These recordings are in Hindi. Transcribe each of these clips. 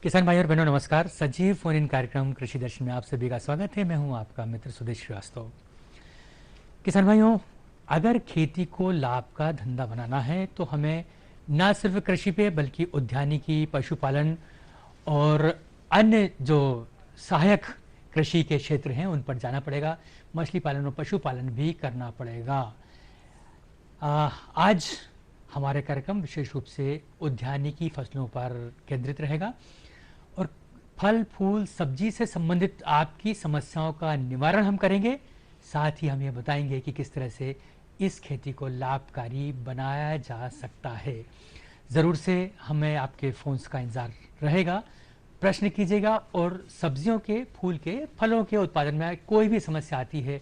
किसान भाई और बहनों नमस्कार। सजीव फोन इन कार्यक्रम कृषि दर्शन में आप सभी का स्वागत है। मैं हूं आपका मित्र सुदेश श्रीवास्तव। किसान भाइयों, अगर खेती को लाभ का धंधा बनाना है तो हमें न सिर्फ कृषि पे बल्कि उद्यानिकी, पशुपालन और अन्य जो सहायक कृषि के क्षेत्र हैं उन पर जाना पड़ेगा। मछली पालन और पशुपालन भी करना पड़ेगा। आज हमारे कार्यक्रम विशेष रूप से उद्यानिकी फसलों पर केंद्रित रहेगा और फल फूल सब्जी से संबंधित आपकी समस्याओं का निवारण हम करेंगे। साथ ही हम ये बताएंगे कि किस तरह से इस खेती को लाभकारी बनाया जा सकता है। ज़रूर से हमें आपके फ़ोन्स का इंतज़ार रहेगा। प्रश्न कीजिएगा और सब्जियों के, फूल के, फलों के उत्पादन में कोई भी समस्या आती है,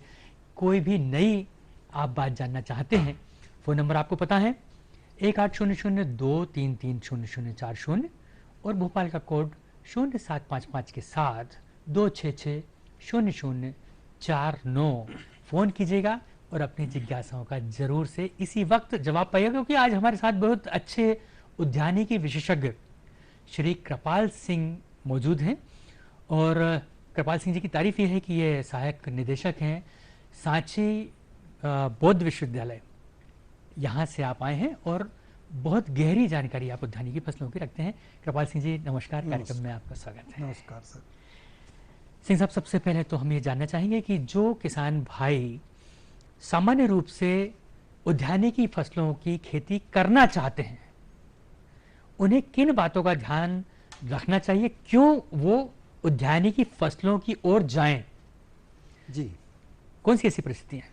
कोई भी नई आप बात जानना चाहते हैं, फ़ोन नंबर आपको पता है 1800-233-0040 और भोपाल का कोड 0755 के साथ 266-0049 फ़ोन कीजिएगा और अपनी जिज्ञासाओं का ज़रूर से इसी वक्त जवाब पाइएगा, क्योंकि आज हमारे साथ बहुत अच्छे उद्यानिकी विशेषज्ञ श्री कृपाल सिंह मौजूद हैं। और कृपाल सिंह जी की तारीफ ये है कि ये सहायक निदेशक हैं सांची बौद्ध विश्वविद्यालय, यहाँ से आप आए हैं और बहुत गहरी जानकारी आप उद्यानिकी फसलों की रखते हैं। कृपाल सिंह जी नमस्कार, कार्यक्रम में आपका स्वागत है। नमस्कार सर। सिंह साहब, सबसे पहले तो हम ये जानना चाहेंगे कि जो किसान भाई सामान्य रूप से उद्यानिकी फसलों की खेती करना चाहते हैं, उन्हें किन बातों का ध्यान रखना चाहिए, क्यों वो उद्यानिकी फसलों की ओर जाएं? जी, कौन सी ऐसी परिस्थितियां हैं?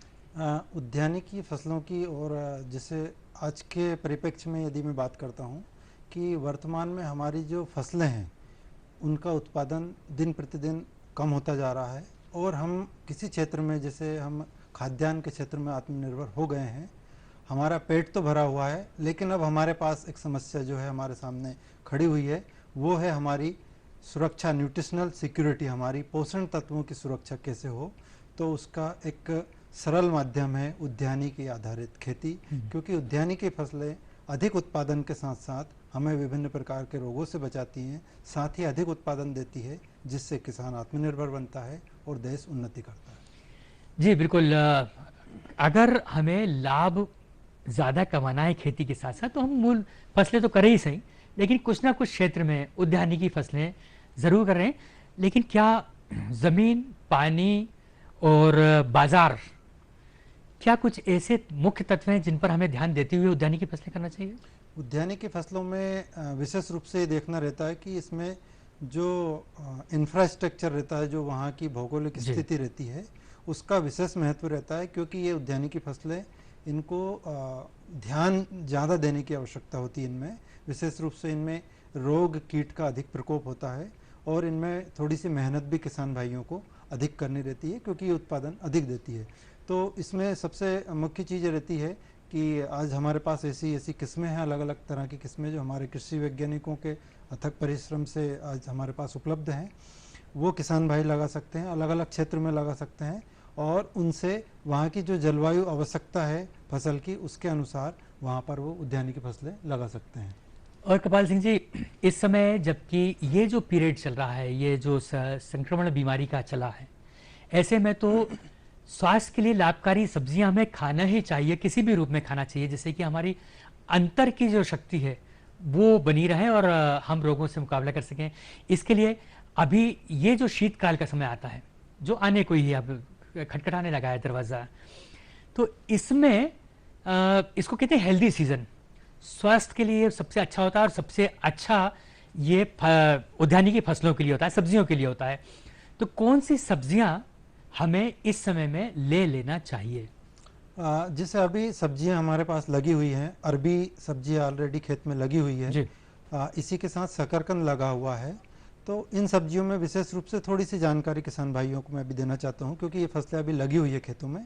उद्यानिकी फसलों की और जैसे आज के परिप्रेक्ष्य में यदि मैं बात करता हूं कि वर्तमान में हमारी जो फसलें हैं उनका उत्पादन दिन प्रतिदिन कम होता जा रहा है और हम किसी क्षेत्र में, जैसे हम खाद्यान्न के क्षेत्र में आत्मनिर्भर हो गए हैं। हमारा पेट तो भरा हुआ है, लेकिन अब हमारे पास एक समस्या जो है हमारे सामने खड़ी हुई है, वो है हमारी सुरक्षा, न्यूट्रिशनल सिक्योरिटी, हमारी पोषण तत्वों की सुरक्षा कैसे हो। तो उसका एक सरल माध्यम है उद्यानिकी आधारित खेती, क्योंकि उद्यानिकी फसलें अधिक उत्पादन के साथ साथ हमें विभिन्न प्रकार के रोगों से बचाती हैं, साथ ही अधिक उत्पादन देती है, जिससे किसान आत्मनिर्भर बनता है और देश उन्नति करता है। जी बिल्कुल। अगर हमें लाभ ज़्यादा कमाना है खेती के साथ साथ तो हम मूल फसलें तो करें ही सही, लेकिन कुछ ना कुछ क्षेत्र में उद्यानिकी फसलें ज़रूर कर रहे हैं। लेकिन क्या ज़मीन, पानी और बाज़ार, क्या कुछ ऐसे मुख्य तत्व हैं जिन पर हमें ध्यान देते हुए उद्यानिकी फसलें करना चाहिए? उद्यानिकी फसलों में विशेष रूप से देखना रहता है कि इसमें जो इंफ्रास्ट्रक्चर रहता है, जो वहाँ की भौगोलिक स्थिति रहती है, उसका विशेष महत्व रहता है, क्योंकि ये उद्यानिकी फसलें, इनको ध्यान ज़्यादा देने की आवश्यकता होती है। इनमें विशेष रूप से इनमें रोग कीट का अधिक प्रकोप होता है और इनमें थोड़ी सी मेहनत भी किसान भाइयों को अधिक करनी रहती है, क्योंकि ये उत्पादन अधिक देती है। तो इसमें सबसे मुख्य चीज़ रहती है कि आज हमारे पास ऐसी किस्में हैं, अलग अलग तरह की किस्में जो हमारे कृषि वैज्ञानिकों के अथक परिश्रम से आज हमारे पास उपलब्ध हैं। वो किसान भाई लगा सकते हैं, अलग अलग क्षेत्र में लगा सकते हैं और उनसे वहाँ की जो जलवायु आवश्यकता है फसल की, उसके अनुसार वहाँ पर वो उद्यानिकी फसलें लगा सकते हैं। और कृपाल सिंह जी, इस समय जबकि ये जो पीरियड चल रहा है, ये जो संक्रमण बीमारी का चला है, ऐसे में तो स्वास्थ्य के लिए लाभकारी सब्जियां हमें खाना ही चाहिए, किसी भी रूप में खाना चाहिए, जिससे कि हमारी अंतर की जो शक्ति है वो बनी रहे और हम रोगों से मुकाबला कर सकें। इसके लिए अभी ये जो शीतकाल का समय आता है, जो आने को ही अब खटखटाने लगा है दरवाज़ा, तो इसमें इसको कहते हैं हेल्दी सीजन, स्वास्थ्य के लिए सबसे अच्छा होता है और सबसे अच्छा ये उद्यानिकी फसलों के लिए होता है, सब्जियों के लिए होता है। तो कौन सी सब्जियां हमें इस समय में ले लेना चाहिए? जैसे अभी सब्जियां हमारे पास लगी हुई हैं, अरबी सब्जियां ऑलरेडी खेत में लगी हुई है जी। इसी के साथ शकरकंद लगा हुआ है। तो इन सब्जियों में विशेष रूप से थोड़ी सी जानकारी किसान भाइयों को मैं भी देना चाहता हूं, क्योंकि ये फसलें अभी लगी हुई है खेतों में।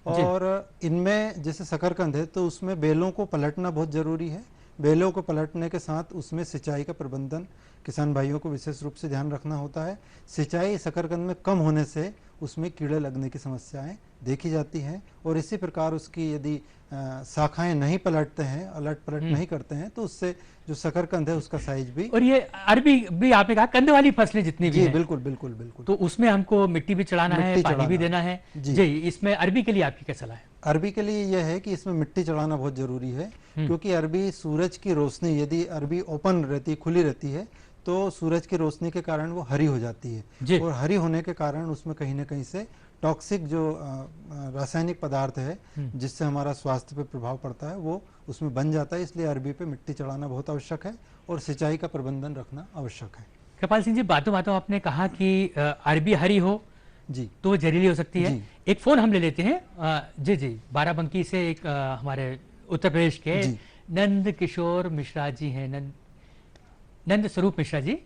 और इनमें जैसे शकरकंद है तो उसमें बेलों को पलटना बहुत ज़रूरी है, बेलों को पलटने के साथ उसमें सिंचाई का प्रबंधन किसान भाइयों को विशेष रूप से ध्यान रखना होता है। सिंचाई शकरकंद में कम होने से उसमें कीड़े लगने की समस्याएं देखी जाती हैं, और इसी प्रकार उसकी यदि शाखाएं नहीं पलटते हैं, अलट पलट नहीं करते हैं, तो उससे जो शकरकंद है उसका साइज भी। और ये अरबी भी आपने कहा कंद वाली फसलें जितनी भी जी हैं, बिल्कुल बिल्कुल बिल्कुल। तो उसमें हमको मिट्टी भी चढ़ाना है, मिट्टी पानी भी चढ़ाना। देना है। जी। जी, इसमें अरबी के लिए आपकी क्या सलाह है? अरबी के लिए यह है कि इसमें मिट्टी चढ़ाना बहुत जरूरी है, क्योंकि अरबी सूरज की रोशनी, यदि अरबी ओपन रहती है, खुली रहती है, तो सूरज की रोशनी के कारण वो हरी हो जाती है, और हरी होने के कारण उसमें कहीं ना कहीं से टॉक्सिक जो रासायनिक पदार्थ है जिससे हमारा स्वास्थ्य पे प्रभाव पड़ता है वो उसमें बन जाता है। इसलिए अरबी पे मिट्टी चढ़ाना बहुत आवश्यक है और सिंचाई का प्रबंधन रखना आवश्यक है। कृपाल सिंह जी, बातों बातों आपने कहा कि अरबी हरी हो जी तो जहरीली हो सकती है। जी। एक फोन हम ले लेते हैं। जी जी, बाराबंकी से एक हमारे उत्तर प्रदेश के नंद किशोर मिश्रा जी हैं, नंद स्वरूप मिश्रा जी,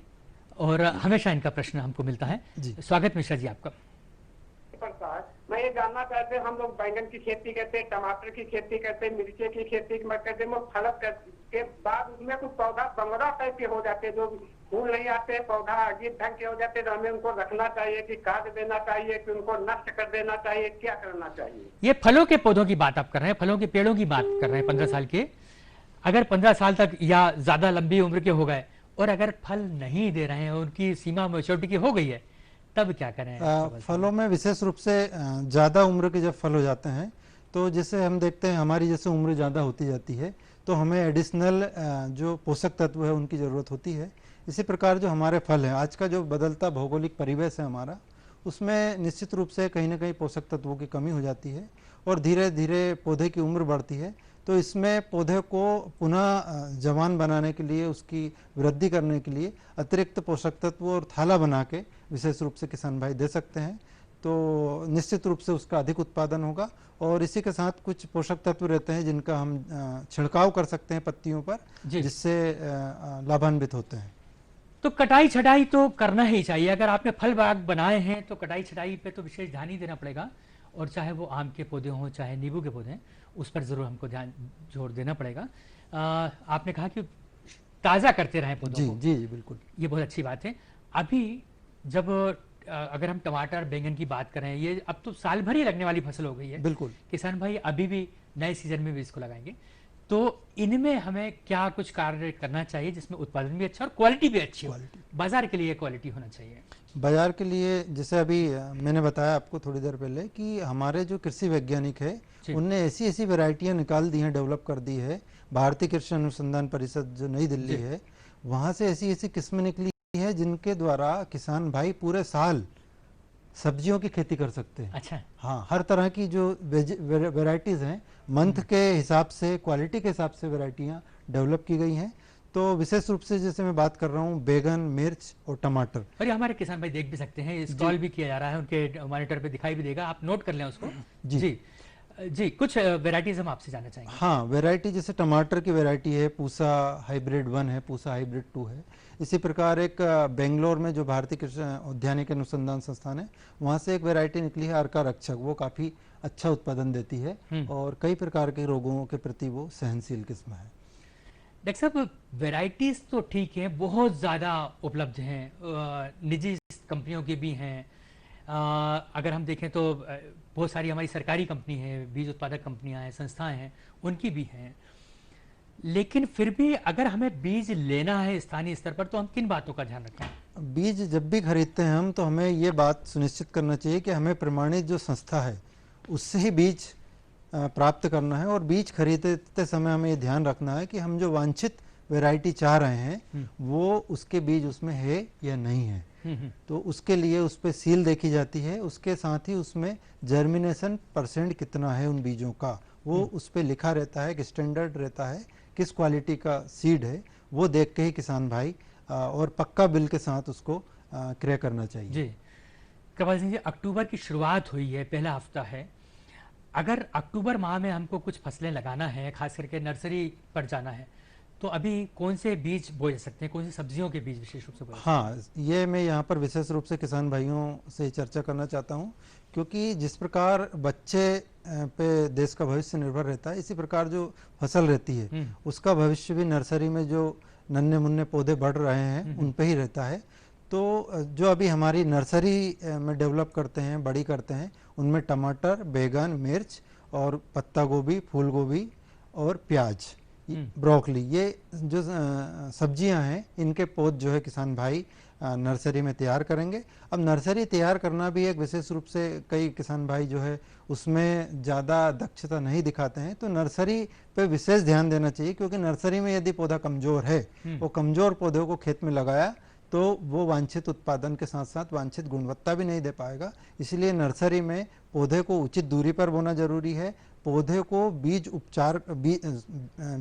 और हमेशा इनका प्रश्न हमको मिलता है। स्वागत मिश्रा जी आपका। मैं ये जानना चाहते हैं, हम लोग बैंगन की खेती करते हैं, टमाटर की खेती करते हैं, मिर्ची की खेती करते हैं, फलक के बाद उसमें कुछ पौधा बंगरा टाइप के हो जाते हैं, जो फूल नहीं आते, पौधा अजीब ढंग के हो जाते हैं, तो हमें उनको रखना चाहिए कि खाद देना चाहिए कि उनको नष्ट कर देना चाहिए, क्या करना चाहिए? ये फलों के पौधों की बात आप कर रहे हैं, फलों के पेड़ों की बात कर रहे हैं 15 साल के। अगर 15 साल तक या ज्यादा लंबी उम्र के हो गए और अगर फल नहीं दे रहे हैं, उनकी सीमा मैच्योरिटी की हो गई है, तब क्या करें? फलों में विशेष रूप से ज़्यादा उम्र के जब फल हो जाते हैं, तो जैसे हम देखते हैं हमारी जैसे उम्र ज़्यादा होती जाती है तो हमें एडिशनल जो पोषक तत्व है उनकी ज़रूरत होती है। इसी प्रकार जो हमारे फल हैं, आज का जो बदलता भौगोलिक परिवेश है हमारा, उसमें निश्चित रूप से कहीं ना कहीं पोषक तत्वों की कमी हो जाती है और धीरे धीरे पौधे की उम्र बढ़ती है। तो इसमें पौधे को पुनः जवान बनाने के लिए, उसकी वृद्धि करने के लिए अतिरिक्त पोषक तत्व और थाला बना के विशेष रूप से किसान भाई दे सकते हैं, तो निश्चित रूप से उसका अधिक उत्पादन होगा। और इसी के साथ कुछ पोषक तत्व रहते हैं जिनका हम छिड़काव कर सकते हैं पत्तियों पर, जिससे लाभान्वित होते हैं। तो कटाई छटाई तो करना ही चाहिए। अगर आपने फल बाग बनाए हैं तो कटाई छटाई पे तो विशेष ध्यान ही देना पड़ेगा, और चाहे वो आम के पौधे हों चाहे नींबू के पौधे, उस पर जरूर हमको ध्यान जोर देना पड़ेगा। आपने कहा कि ताज़ा करते रहें पौधों को। जी जी बिल्कुल, ये बहुत अच्छी बात है। अभी जब अगर हम टमाटर बैंगन की बात करें, ये अब तो साल भर ही लगने वाली फसल हो गई है। बिल्कुल, किसान भाई अभी भी नए सीजन में भी इसको लगाएंगे, तो इनमें हमें क्या कुछ कार्य करना चाहिए जिसमें उत्पादन भी अच्छा और क्वालिटी भी अच्छी हो? बाजार के लिए क्वालिटी होना चाहिए। बाजार के लिए जैसे अभी मैंने बताया आपको थोड़ी देर पहले कि हमारे जो कृषि वैज्ञानिक है उनने ऐसी ऐसी वैरायटियां निकाल दी हैं, डेवलप कर दी है। भारतीय कृषि अनुसंधान परिषद जो नई दिल्ली है, वहाँ से ऐसी ऐसी किस्में निकली है जिनके द्वारा किसान भाई पूरे साल सब्जियों की खेती कर सकते हैं। अच्छा, हाँ, हर तरह की जो वेराइटीज़ हैं, मंथ के हिसाब से, क्वालिटी के हिसाब से वेराइटियाँ डेवलप की गई हैं। तो विशेष रूप से जैसे मैं बात कर रहा हूँ बैगन, मिर्च और टमाटर, और ये हमारे किसान भाई देख भी सकते हैं, स्क्रॉल भी किया जा रहा है, उनके मॉनिटर पे दिखाई भी देगा, आप नोट कर लें उसको। जी जी, कुछ वेराइटीज हम आपसे जानना चाहेंगे। हाँ, वेराइटी जैसे टमाटर की वेराइटी है, पूसा हाइब्रिड 1 है, पूसा हाइब्रिड 2 है। इसी प्रकार एक बेंगलोर में जो भारतीय कृषि औद्यानिक अनुसंधान संस्थान है, वहाँ से एक वेराइटी निकली है अर्का रक्षक, वो काफ़ी अच्छा उत्पादन देती है और कई प्रकार के रोगों के प्रति वो सहनशील किस्म है। डॉक्टर साहब, वेराइटीज तो ठीक है, बहुत ज़्यादा उपलब्ध हैं, निजी कंपनियों की भी हैं, अगर हम देखें तो बहुत सारी हमारी सरकारी कंपनी है, बीज उत्पादक कंपनियां हैं, संस्थाएं हैं, उनकी भी हैं। लेकिन फिर भी अगर हमें बीज लेना है स्थानीय स्तर पर, तो हम किन बातों का ध्यान रखें? बीज जब भी खरीदते हैं हम, तो हमें ये बात सुनिश्चित करना चाहिए कि हमें प्रमाणित जो संस्था है उससे ही बीज प्राप्त करना है। और बीज खरीदते समय हमें ये ध्यान रखना है कि हम जो वांछित वैरायटी चाह रहे हैं वो उसके बीज उसमें है या नहीं है। तो उसके लिए उस पर सील देखी जाती है, उसके साथ ही उसमें जर्मिनेशन % कितना है उन बीजों का, वो उस पर लिखा रहता है, कि स्टैंडर्ड रहता है, किस क्वालिटी का सीड है, वो देख के ही किसान भाई और पक्का बिल के साथ उसको क्रय करना चाहिए। जी, कृपाल सिंह जी, अक्टूबर की शुरुआत हुई है, पहला हफ्ता है। अगर अक्टूबर माह में हमको कुछ फसलें लगाना है, खास करके नर्सरी पर जाना है, तो अभी कौन से बीज बोए जा सकते हैं, कौन सी सब्जियों के बीज विशेष रूप से बोए? हाँ, ये मैं यहाँ पर विशेष रूप से किसान भाइयों से चर्चा करना चाहता हूँ, क्योंकि जिस प्रकार बच्चे पे देश का भविष्य निर्भर रहता है, इसी प्रकार जो फसल रहती है उसका भविष्य भी नर्सरी में जो नन्हे मुन्ने पौधे बढ़ रहे हैं उन पे ही रहता है। तो जो अभी हमारी नर्सरी में डेवलप करते हैं, बड़ी करते हैं, उनमें टमाटर, बैगन, मिर्च और पत्ता गोभी, फूल गोभी और प्याज, ब्रोकली, ये जो सब्जियां हैं, इनके पौध जो है किसान भाई नर्सरी में तैयार करेंगे। अब नर्सरी तैयार करना भी एक विशेष रूप से कई किसान भाई जो है उसमें ज़्यादा दक्षता नहीं दिखाते हैं, तो नर्सरी पे विशेष ध्यान देना चाहिए, क्योंकि नर्सरी में यदि पौधा कमज़ोर है, वो कमज़ोर पौधों को खेत में लगाया तो वो वांछित उत्पादन के साथ साथ वांछित गुणवत्ता भी नहीं दे पाएगा। इसलिए नर्सरी में पौधे को उचित दूरी पर बोना जरूरी है, पौधे को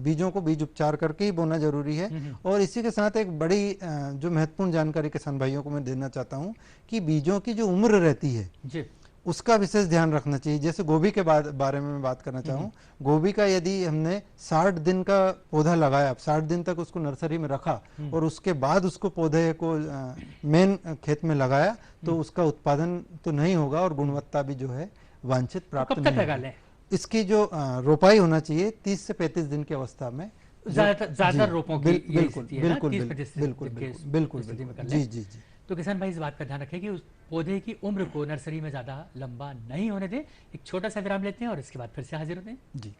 बीजों को बीज उपचार करके ही बोना जरूरी है। और इसी के साथ एक बड़ी जो महत्वपूर्ण जानकारी किसान भाइयों को मैं देना चाहता हूं कि बीजों की जो उम्र रहती है जी, उसका विशेष ध्यान रखना चाहिए। जैसे गोभी के बारे में मैं बात करना चाहूँ, गोभी का यदि हमने 60 दिन का पौधा लगाया, 60 दिन तक उसको नर्सरी में रखा और उसके बाद उसको पौधे को मेन खेत में लगाया, तो उसका उत्पादन तो नहीं होगा और गुणवत्ता भी जो है वांछित प्राप्त नहीं होगी। इसकी जो रोपाई होना चाहिए 30 से 35 दिन की अवस्था में, ज्यादा रोपों की बिल्कुल बिल्कुल बिल्कुल बिल्कुल जी जी जी। तो किसान भाई इस बात का ध्यान रखें कि उस पौधे की उम्र को नर्सरी में ज्यादा लंबा नहीं होने दें। एक छोटा सा विराम लेते हैं और इसके बाद फिर से हाजिर होते हैं जी।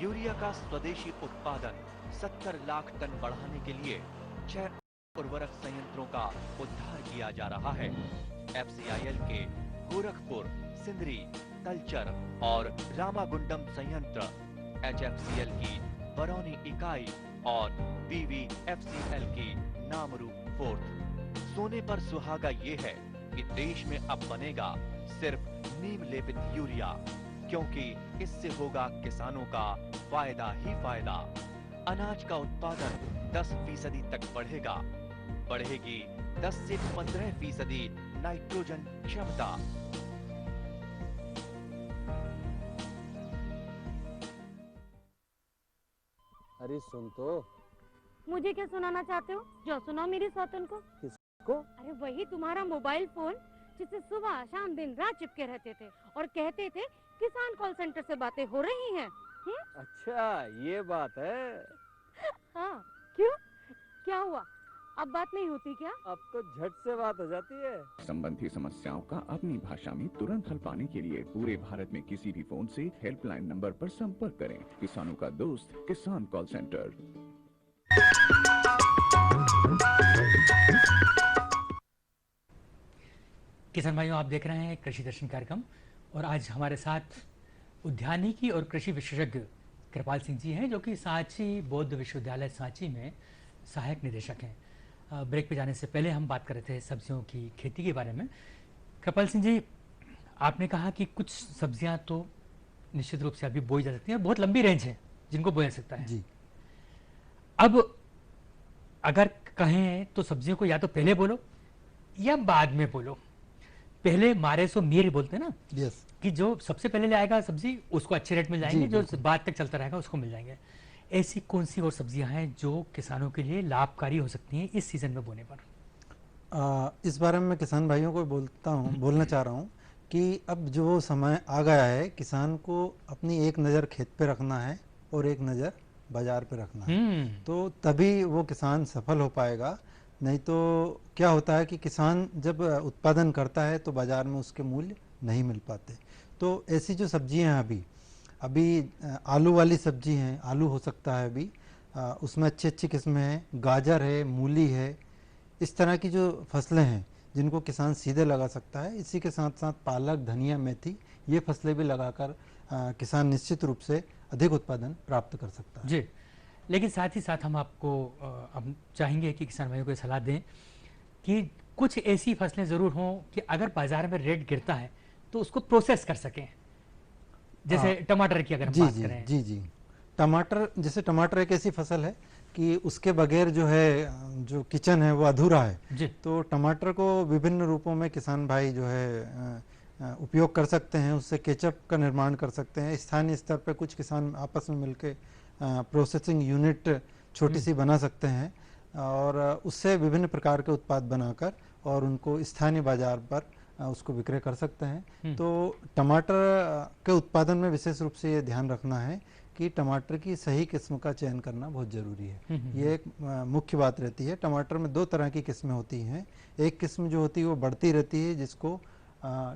यूरिया का स्वदेशी उत्पादन 70 लाख टन बढ़ाने के लिए 6 उर्वरक संयंत्रों का उद्धार किया जा रहा है। FCIL के गोरखपुर, सिंदरी, तलचर और रामागुंडम संयंत्र, HFCL की बरौनी इकाई और BVFCL की नामरू फोर्थ। सोने पर सुहागा ये है कि देश में अब बनेगा सिर्फ नीम लेपित यूरिया, क्योंकि इससे होगा किसानों का फायदा ही फायदा। अनाज का उत्पादन 10% तक बढ़ेगा, बढ़ेगी 10 से 15% नाइट्रोजन क्षमता। अरे सुन तो। मुझे क्या सुनाना चाहते हो? जो सुनाओ मेरी सौतन को। किसको? अरे वही तुम्हारा मोबाइल फोन जिससे सुबह शाम दिन रात चिपके रहते थे और कहते थे किसान कॉल सेंटर से बातें हो रही हैं। अच्छा ये बात है। हाँ क्यों, क्या हुआ? अब बात नहीं होती क्या? अब तो झट से बात हो जाती है। संबंधी समस्याओं का अपनी भाषा में तुरंत हल पाने के लिए पूरे भारत में किसी भी फोन से हेल्पलाइन नंबर पर संपर्क करें। किसानों का दोस्त किसान कॉल सेंटर। किसान भाइयों, आप देख रहे हैं कृषि दर्शन कार्यक्रम और आज हमारे साथ उद्यानिकी और कृषि विशेषज्ञ कृपाल सिंह जी हैं, जो कि सांची बौद्ध विश्वविद्यालय सांची में सहायक निदेशक हैं। ब्रेक पे जाने से पहले हम बात कर रहे थे सब्जियों की खेती के बारे में। कृपाल सिंह जी, आपने कहा कि कुछ सब्जियां तो निश्चित रूप से अभी बोई जा सकती हैं, बहुत लंबी रेंज है जिनको बोया सकता है जी। अब अगर कहें तो सब्जियों को या तो पहले बोलो या बाद में बोलो। पहले मारे सो मीर बोलते हैं ना, यस, कि जो सबसे पहले ले आएगा सब्जी उसको अच्छे रेट मिल जाएंगे, जो बाद तक चलता रहेगा उसको मिल जाएंगे। ऐसी कौन सी और सब्जियां हैं जो किसानों के लिए लाभकारी हो सकती हैं इस सीजन में बोने पर? इस बारे में मैं किसान भाइयों को बोलना चाह रहा हूँ कि अब जो समय आ गया है, किसान को अपनी एक नज़र खेत पे रखना है और एक नज़र बाजार पे रखना है, तो तभी वो किसान सफल हो पाएगा। नहीं तो क्या होता है कि किसान जब उत्पादन करता है तो बाजार में उसके मूल्य नहीं मिल पाते। तो ऐसी जो सब्जियां हैं अभी आलू वाली सब्जी हैं, आलू हो सकता है अभी, उसमें अच्छी अच्छी किस्में हैं, गाजर है, मूली है, इस तरह की जो फसलें हैं जिनको किसान सीधे लगा सकता है। इसी के साथ साथ पालक, धनिया, मेथी, ये फसलें भी लगाकर किसान निश्चित रूप से अधिक उत्पादन प्राप्त कर सकता है जी। लेकिन साथ ही साथ हम आपको हम चाहेंगे कि किसान भाइयों को सलाह दें कि कुछ ऐसी फसलें ज़रूर हों कि अगर बाजार में रेट गिरता है तो उसको प्रोसेस कर सकें, जैसे टमाटर की अगर हम बात करें। जी जी, टमाटर, जैसे टमाटर एक ऐसी फसल है कि उसके बगैर जो है जो किचन है वो अधूरा है जी। तो टमाटर को विभिन्न रूपों में किसान भाई जो है उपयोग कर सकते हैं, उससे केचप का निर्माण कर सकते हैं। स्थानीय स्तर पर कुछ किसान आपस में मिलकर प्रोसेसिंग यूनिट छोटी सी बना सकते हैं। और उससे विभिन्न प्रकार के उत्पाद बनाकर और उनको स्थानीय बाजार पर उसको विक्रय कर सकते हैं। तो टमाटर के उत्पादन में विशेष रूप से ये ध्यान रखना है कि टमाटर की सही किस्म का चयन करना बहुत ज़रूरी है। ये एक मुख्य बात रहती है। टमाटर में दो तरह की किस्में होती हैं। एक किस्म जो होती है वो बढ़ती रहती है, जिसको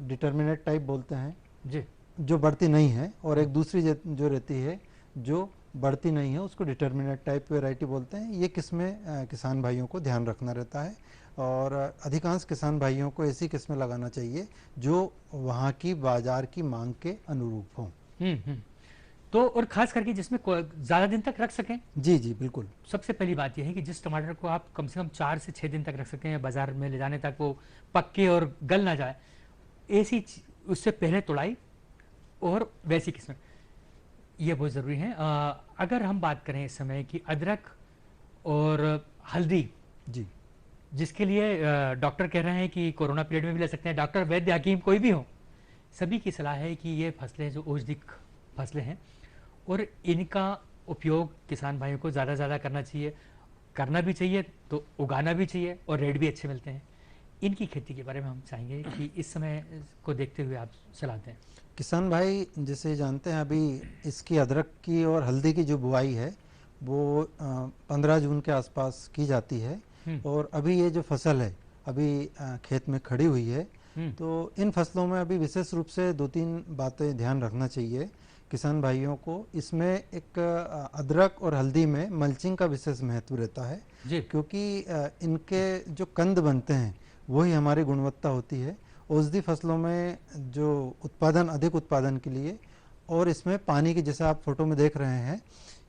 डिटर्मिनेट टाइप बोलते हैं जी, जो बढ़ती नहीं है, और एक दूसरी जो रहती है जो बढ़ती नहीं है, उसको डिटर्मिनेट टाइप वैरायटी बोलते हैं। ये किस्में किसान भाइयों को ध्यान रखना रहता है, और अधिकांश किसान भाइयों को ऐसी किस्में लगाना चाहिए जो वहाँ की बाजार की मांग के अनुरूप हों। तो और खास करके जिसमें ज़्यादा दिन तक रख सकें। जी जी बिल्कुल। सबसे पहली बात यह है कि जिस टमाटर को आप कम से कम 4 से 6 दिन तक रख सकें, बाजार में ले जाने तक वो पक्के और गल ना जाए, ऐसी उससे पहले तोड़ाई और वैसी किस्में, ये बहुत ज़रूरी है। अगर हम बात करें इस समय की अदरक और हल्दी, जी, जिसके लिए डॉक्टर कह रहे हैं कि कोरोना पीरियड में भी ले सकते हैं, डॉक्टर, वैद्य, हकीम कोई भी हो, सभी की सलाह है कि ये फसलें जो औषधिक फसलें हैं और इनका उपयोग किसान भाइयों को ज़्यादा से ज़्यादा करना भी चाहिए, तो उगाना भी चाहिए, और रेट भी अच्छे मिलते हैं। इनकी खेती के बारे में हम चाहेंगे कि इस समय को देखते हुए आप सलाह दें। किसान भाई जैसे जानते हैं, अभी इसकी अदरक की और हल्दी की जो बुआई है वो 15 जून के आसपास की जाती है, और अभी ये जो फसल है अभी खेत में खड़ी हुई है। तो इन फसलों में अभी विशेष रूप से 2-3 बातें ध्यान रखना चाहिए किसान भाइयों को। इसमें एक अदरक और हल्दी में मल्चिंग का विशेष महत्व रहता है जी, क्योंकि इनके जो कंद बनते हैं वही हमारी गुणवत्ता होती है। औषधि फसलों में जो अधिक उत्पादन के लिए, और इसमें पानी की, जैसे आप फोटो में देख रहे हैं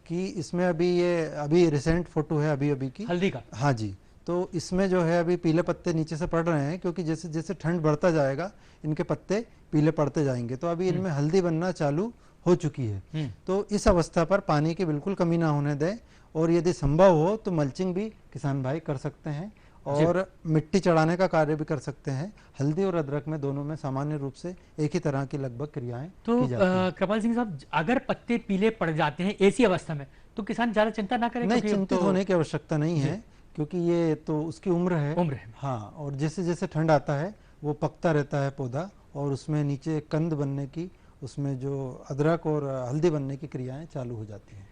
कि इसमें अभी रिसेंट फोटो है अभी की हल्दी का। हाँ जी। तो इसमें जो है अभी पीले पत्ते नीचे से पड़ रहे हैं, क्योंकि जैसे जैसे ठंड बढ़ता जाएगा इनके पत्ते पीले पड़ते जाएंगे। तो अभी इनमें हल्दी बनना चालू हो चुकी है। तो इस अवस्था पर पानी की बिल्कुल कमी ना होने दें, और यदि संभव हो तो मल्चिंग भी किसान भाई कर सकते हैं, और मिट्टी चढ़ाने का कार्य भी कर सकते हैं। हल्दी और अदरक में दोनों में सामान्य रूप से एक ही तरह की लगभग क्रियाएं तो की जाती हैं। कृपाल सिंह साहब, अगर पत्ते पीले पड़ जाते हैं ऐसी अवस्था में, तो किसान ज्यादा चिंता ना करें? नहीं, क्योंकि चिंतित होने की आवश्यकता नहीं है, क्योंकि ये तो उसकी उम्र है। हाँ, और जैसे जैसे ठंड आता है वो पकता रहता है पौधा, और उसमें नीचे कंद बनने की, उसमें जो अदरक और हल्दी बनने की क्रियाएं चालू हो जाती हैं।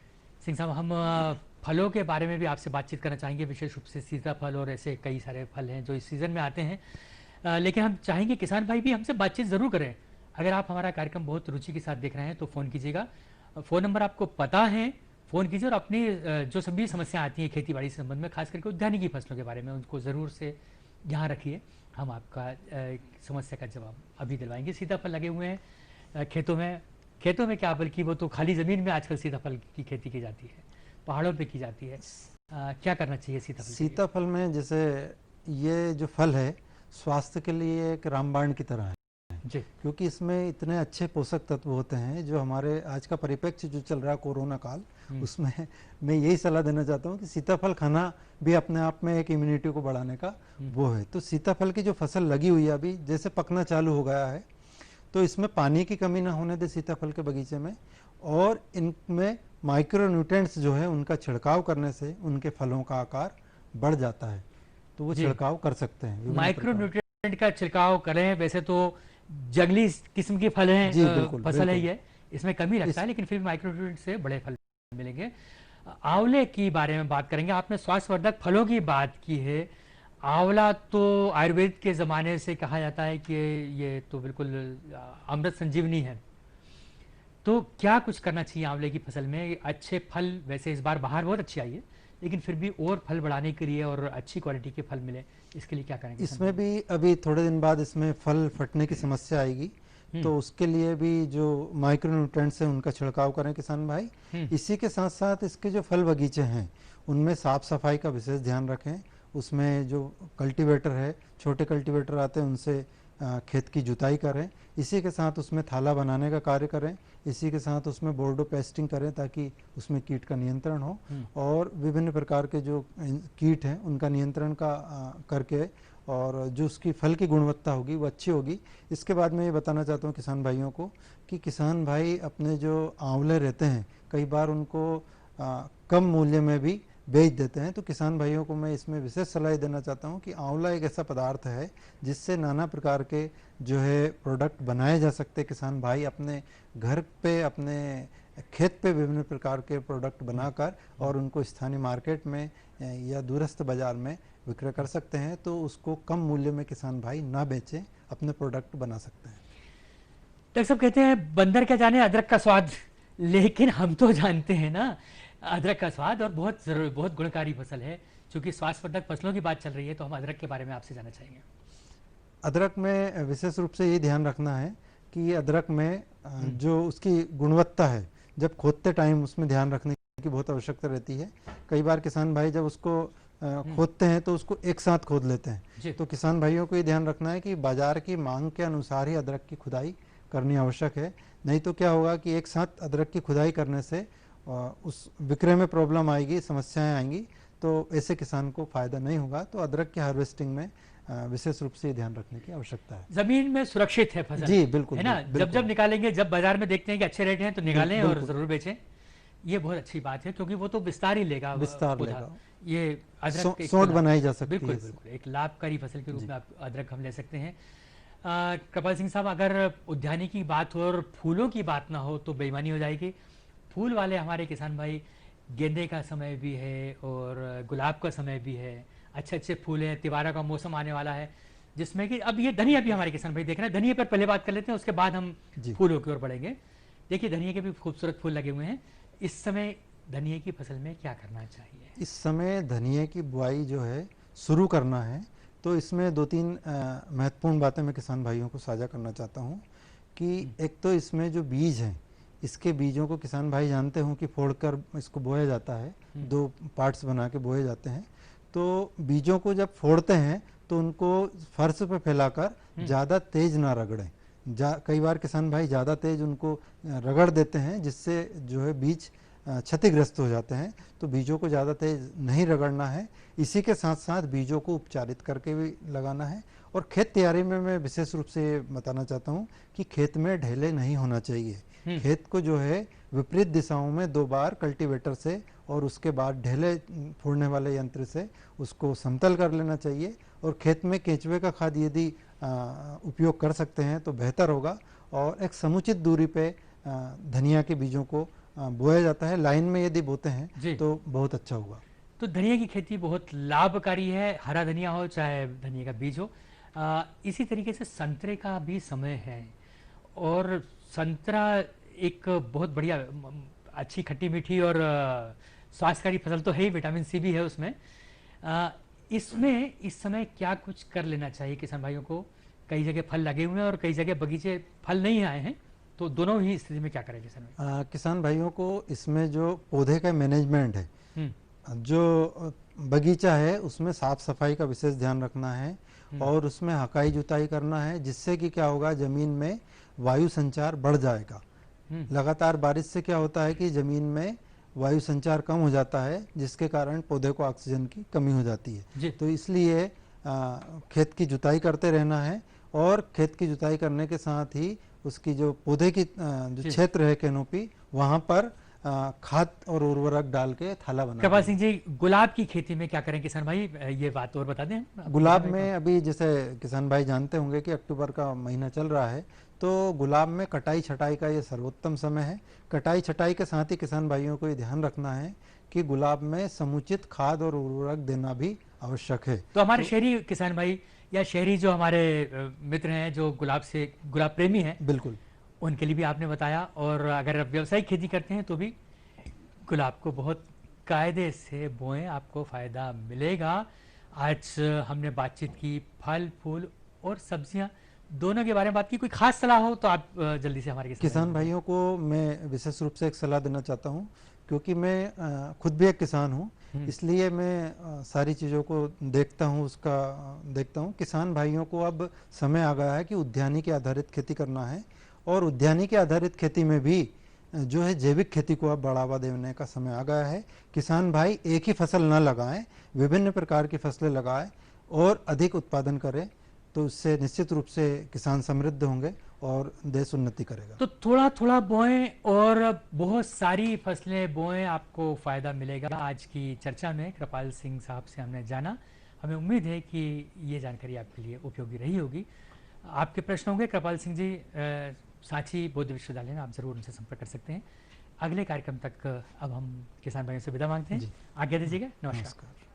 सिंह साहब, हम फलों के बारे में भी आपसे बातचीत करना चाहेंगे, विशेष रूप से सीताफल और ऐसे कई सारे फल हैं जो इस सीज़न में आते हैं। लेकिन हम चाहेंगे किसान भाई भी हमसे बातचीत ज़रूर करें। अगर आप हमारा कार्यक्रम बहुत रुचि के साथ देख रहे हैं तो फ़ोन कीजिएगा। फ़ोन नंबर आपको पता है, फ़ोन कीजिए और अपनी जो सभी समस्या आती हैं खेती बाड़ी से संबंध में, खास करके उद्यानिकी फसलों के बारे में, उनको ज़रूर से यहाँ रखिए। हम आपका समस्या का जवाब अभी दिलवाएंगे। सीताफल लगे हुए हैं खेतों में क्या, बल्कि वो तो खाली ज़मीन में आजकल सीताफल की खेती की जाती है, पहाड़ों पे की जाती है। क्या करना चाहिए सीताफल में? जैसे ये जो फल है स्वास्थ्य के लिए एक रामबाण की तरह है जी, क्योंकि इसमें इतने अच्छे पोषक तत्व होते हैं। जो हमारे आज का परिप्रेक्ष्य जो चल रहा है कोरोना काल, उसमें मैं यही सलाह देना चाहता हूँ कि सीताफल खाना भी अपने आप में एक इम्यूनिटी को बढ़ाने का वो है। तो सीताफल की जो फसल लगी हुई है अभी, जैसे पकना चालू हो गया है, तो इसमें पानी की कमी ना होने दे सीताफल के बगीचे में, और इनमें माइक्रो न्यूट्रिएंट्स जो है उनका छिड़काव करने से उनके फलों का आकार बढ़ जाता है। तो वो छिड़काव कर सकते हैं। माइक्रो न्यूट्रिएंट का छिड़काव करें। वैसे तो जंगली किस्म के फल हैं, फसल है ये, इसमें कमी रखता है, लेकिन फिर माइक्रो न्यूट्रिएंट से बड़े फल मिलेंगे। आंवले की बारे में बात करेंगे। आपने स्वास्थ्यवर्धक फलों की बात की है। आंवला तो आयुर्वेद के ज़माने से कहा जाता है कि ये तो बिल्कुल अमृत संजीवनी है। तो क्या कुछ करना चाहिए आंवले की फसल में? अच्छे फल, वैसे इस बार बाहर बहुत अच्छी आई है, लेकिन फिर भी और फल बढ़ाने के लिए और अच्छी क्वालिटी के फल मिले, इसके लिए क्या करेंगे? इसमें भी अभी थोड़े दिन बाद इसमें फल फटने की समस्या आएगी, तो उसके लिए भी जो माइक्रो न्यूट्रिएंट्स हैं उनका छिड़काव करें किसान भाई। इसी के साथ साथ इसके जो फल बगीचे हैं उनमें साफ सफाई का विशेष ध्यान रखें। उसमें जो कल्टीवेटर है, छोटे कल्टीवेटर आते हैं, उनसे खेत की जुताई करें। इसी के साथ उसमें थाला बनाने का कार्य करें। इसी के साथ उसमें बोर्डो पेस्टिंग करें ताकि उसमें कीट का नियंत्रण हो, और विभिन्न प्रकार के जो कीट हैं उनका नियंत्रण करके, और जो उसकी फल की गुणवत्ता होगी वो अच्छी होगी। इसके बाद मैं ये बताना चाहता हूँ किसान भाइयों को कि किसान भाई अपने जो आंवले रहते हैं, कई बार उनको कम मूल्य में भी बेच देते हैं। तो किसान भाइयों को मैं इसमें विशेष सलाह देना चाहता हूं कि आंवला एक ऐसा पदार्थ है जिससे नाना प्रकार के जो है प्रोडक्ट बनाए जा सकते हैं। किसान भाई अपने घर पे, अपने खेत पे विभिन्न प्रकार के प्रोडक्ट बनाकर और उनको स्थानीय मार्केट में या दूरस्थ बाजार में विक्रय कर सकते हैं। तो उसको कम मूल्य में किसान भाई ना बेचें, अपने प्रोडक्ट बना सकते हैं। डॉक्टर साहब कहते हैं बंदर क्या जाने अदरक का स्वाद, लेकिन हम तो जानते हैं ना अदरक का स्वाद, और बहुत गुणकारी फसल है। चूंकि स्वास्थ्यवर्धक फसलों की बात चल रही है तो हम अदरक के बारे में आपसे जानना चाहेंगे। अदरक में विशेष रूप से ये ध्यान रखना है कि अदरक में जो उसकी गुणवत्ता है, जब खोदते टाइम उसमें ध्यान रखने की बहुत आवश्यकता रहती है। कई बार किसान भाई जब उसको खोदते हैं तो उसको एक साथ खोद लेते हैं। तो किसान भाइयों को ये ध्यान रखना है कि बाजार की मांग के अनुसार ही अदरक की खुदाई करनी आवश्यक है। नहीं तो क्या होगा कि एक साथ अदरक की खुदाई करने से उस विक्रय में प्रॉब्लम आएगी, समस्याएं आएंगी, तो ऐसे किसान को फायदा नहीं होगा। तो अदरक की हार्वेस्टिंग में विशेष रूप से ध्यान रखने की आवश्यकता है। जमीन में सुरक्षित है फसल, जी बिल्कुल, है ना। बिल्कुल। जब निकालेंगे, जब बाजार में देखते हैं कि अच्छे रेट हैं तो निकालें और बिल्कुल। जरूर बेचें। ये बहुत अच्छी बात है क्योंकि वो तो विस्तार ही लेगा, विस्तार पौधा। लेगा। ये अदरक एक सोंठ तरह- बनाई जा सकती बिल्कुल है। बिल्कुल एक लाभकारी फसल के रूप में आप अदरक हम ले सकते हैं। कृपाल सिंह साहब, अगर उद्यानी की बात हो और फूलों की बात ना हो तो बेईमानी हो जाएगी। फूल वाले हमारे किसान भाई, गेंदे का समय भी है और गुलाब का समय भी है, अच्छे अच्छे फूल हैं, तिवारा का मौसम आने वाला है जिसमें कि अब ये धनिया भी हमारे किसान भाई देख रहे हैं। धनिया पर पहले बात कर लेते हैं, उसके बाद हम फूलों की ओर बढ़ेंगे। देखिए धनिया के भी खूबसूरत फूल लगे हुए हैं। इस समय धनिया की फसल में क्या करना चाहिए? इस समय धनिया की बुआई जो है शुरू करना है। तो इसमें 2-3 महत्वपूर्ण बातें मैं किसान भाइयों को साझा करना चाहता हूँ कि एक तो इसमें जो बीज हैं, इसके बीजों को किसान भाई जानते हों कि फोड़कर इसको बोया जाता है, 2 पार्ट्स बना के बोए जाते हैं। तो बीजों को जब फोड़ते हैं तो उनको फर्श पे फैलाकर ज़्यादा तेज ना रगड़ें। कई बार किसान भाई ज़्यादा तेज उनको रगड़ देते हैं जिससे जो है बीज क्षतिग्रस्त हो जाते हैं। तो बीजों को ज़्यादा तेज नहीं रगड़ना है। इसी के साथ साथ बीजों को उपचारित करके भी लगाना है। और खेत तैयारी में मैं विशेष रूप से बताना चाहता हूँ कि खेत में ढेले नहीं होना चाहिए। खेत को जो है विपरीत दिशाओं में 2 बार कल्टीवेटर से और उसके बाद ढेले फोड़ने वाले यंत्र से उसको समतल कर लेना चाहिए। और खेत में केंचुए का खाद यदि उपयोग कर सकते हैं तो बेहतर होगा। और एक समुचित दूरी पे धनिया के बीजों को बोया जाता है। लाइन में यदि बोते हैं तो बहुत अच्छा होगा। तो धनिया की खेती बहुत लाभकारी है, हरा धनिया हो चाहे धनिया का बीज हो। इसी तरीके से संतरे का भी समय है और संतरा एक बहुत बढ़िया अच्छी खट्टी मीठी और स्वास्थ्यकारी फसल तो है ही, विटामिन सी भी है उसमें। इसमें इस समय क्या कुछ कर लेना चाहिए किसान भाइयों को? कई जगह फल लगे हुए हैं और कई जगह बगीचे फल नहीं आए हैं, तो दोनों ही स्थिति में क्या करें किसान भाई? किसान भाइयों को इसमें जो पौधे का मैनेजमेंट है, जो बगीचा है उसमें साफ सफाई का विशेष ध्यान रखना है और उसमें हकाई जुताई करना है, जिससे कि क्या होगा जमीन में वायु संचार बढ़ जाएगा। लगातार बारिश से क्या होता है कि जमीन में वायु संचार कम हो जाता है, जिसके कारण पौधे को ऑक्सीजन की कमी हो जाती है। तो इसलिए खेत की जुताई करते रहना है और खेत की जुताई करने के साथ ही उसकी जो पौधे की जो क्षेत्र है कैनोपी, वहां पर खाद और उर्वरक डाल के थाला बना। कृपाल सिंह जी, गुलाब की खेती में क्या करें किसान भाई, ये बात और बता दें। गुलाब में अभी जैसे किसान भाई जानते होंगे कि अक्टूबर का महीना चल रहा है, तो गुलाब में कटाई छटाई का ये सर्वोत्तम समय है। कटाई छटाई के साथ ही किसान भाइयों को ये ध्यान रखना है कि गुलाब में समुचित खाद और उर्वरक देना भी आवश्यक है। तो हमारे शहरी किसान भाई या शहरी जो हमारे मित्र हैं जो गुलाब प्रेमी हैं, बिल्कुल उनके लिए भी आपने बताया। और अगर व्यावसायिक खेती करते हैं तो भी गुलाब को बहुत कायदे से बोएं, आपको फायदा मिलेगा। आज हमने बातचीत की फल फूल और सब्जियां दोनों के बारे में बात की। कोई खास सलाह हो तो आप जल्दी से हमारे किसान भाइयों को मैं विशेष रूप से एक सलाह देना चाहता हूं, क्योंकि मैं खुद भी एक किसान हूं, इसलिए मैं सारी चीज़ों को देखता हूं। किसान भाइयों को अब समय आ गया है कि उद्यानिकी आधारित खेती करना है और उद्यानिकी आधारित खेती में भी जो है जैविक खेती को अब बढ़ावा देने का समय आ गया है। किसान भाई एक ही फसल न लगाएं, विभिन्न प्रकार की फसलें लगाएं और अधिक उत्पादन करें। तो उससे निश्चित रूप से किसान समृद्ध होंगे और देश उन्नति करेगा। तो थोड़ा थोड़ा बोएं और बहुत सारी फसलें बोएं, आपको फायदा मिलेगा। आज की चर्चा में कृपाल सिंह साहब से हमने जाना। हमें उम्मीद है कि ये जानकारी आपके लिए उपयोगी रही होगी। आपके प्रश्न होंगे कृपाल सिंह जी सांची बौद्ध विश्वविद्यालय में, आप जरूर उनसे संपर्क कर सकते हैं। अगले कार्यक्रम तक अब हम किसान भाइयों से विदा मांगते हैं। आज्ञा दीजिएगा। नमस्कार।